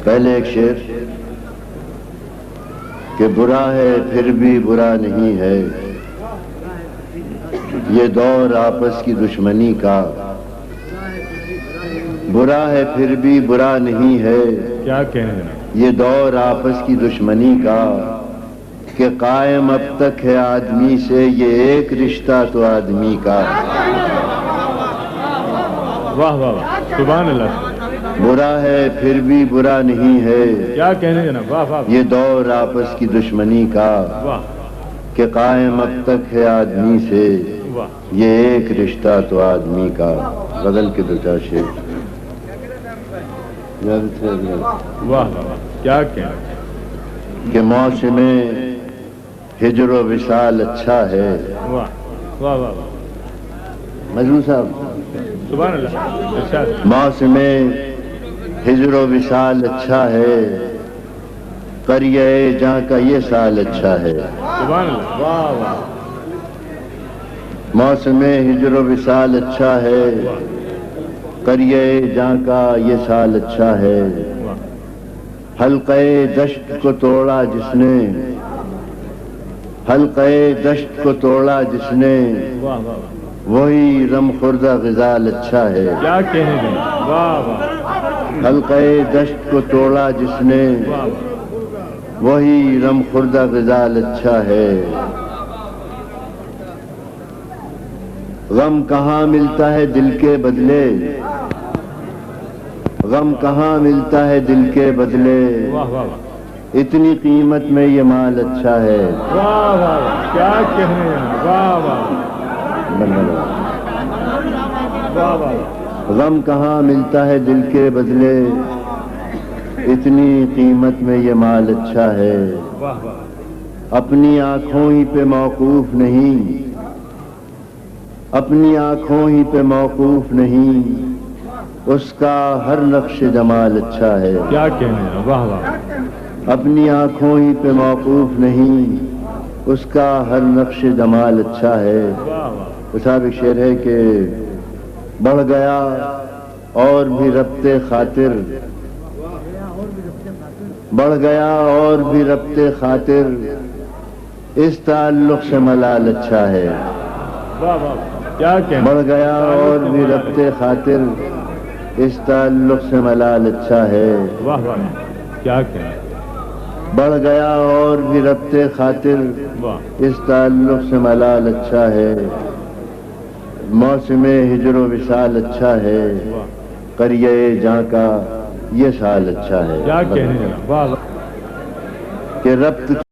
پہلے ایک شعر کہ برا ہے پھر بھی برا نہیں ہے، یہ دور آپس کی دشمنی کا، برا ہے پھر بھی برا نہیں ہے، کیا کہنے یہ دور آپس کی دشمنی کا، کہ قائم اب تک ہے آدمی سے یہ ایک رشتہ تو آدمی کا۔ واہ واہ واہ، سبحان اللہ، برا ہے پھر بھی برا نہیں ہے، کیا کہنے جناب، واہ واہ یہ دور آپس کی دشمنی کا، واہ کہ قائم اب تک ہے آدمی سے واہ یہ ایک رشتہ تو آدمی کا۔ غزل کے دو چار شعر واہ واہ واہ، کیا کہنے، کہ موسم ہجر و وصال اچھا ہے۔ واہ واہ واہ واہ، مجنون صاحب، سبحان اللہ، ارشاد، موسم ہجر و وصال اچھا ہے، قریہ جہاں کا یہ سال اچھا ہے۔ سبحان اللہ، واہ واہ، موسم ہجر و وصال اچھا ہے، قریہ جہاں کا یہ سال اچھا ہے۔ حلقہ دشت کو توڑا جس نے، حلقہ دشت کو توڑا جس نے، واہ واہ، وہی رم خوردہ غزال اچھا ہے۔ کیا کہنے جناب، واہ واہ حلقہ دشت کو توڑا جس نے، واہ، وہی رم خوردہ غزال اچھا ہے۔ غم کہاں ملتا ہے دل کے بدلے، غم کہاں ملتا ہے دل کے بدلے، واہ واہ واہ، اتنی قیمت میں یہ مال اچھا ہے۔ واہ واہ واہ، کیا کہنے جناب، واہ واہ واہ واہ، غم کہاں ملتا ہے دل کے بدلے، اتنی قیمت میں یہ مال اچھا ہے۔ واہ واہ، اپنی آنکھوں ہی پہ موقوف نہیں، اپنی آنکھوں ہی پہ موقوف نہیں، اس کا ہر نقش جمال اچھا ہے۔ کیا کہنے جناب، واہ واہ، اپنی آنکھوں ہی پہ موقوف نہیں، اس کا ہر نقش جمال اچھا ہے۔ واہ واہ، صاحب ایک شعر ہے کہ بڑھ گیا اور بھی ربط خاطر، بڑھ گیا اور بھی ربط خاطر، اس تعلق سے ملال اچھا ہے۔ واہ واہ، کیا کہنے، بڑھ گیا اور بھی ربط خاطر، اس تعلق سے ملال اچھا ہے۔ واہ واہ، کیا کہنے، بڑھ گیا اور بھی ربط خاطر، واہ، اس تعلق سے ملال اچھا ہے۔ موسم ہجر و وصال اچھا ہے، واہ، قریہ جہاں کا یہ سال اچھا ہے۔ کیا کہنے جناب، واہ واہ، کہ ربط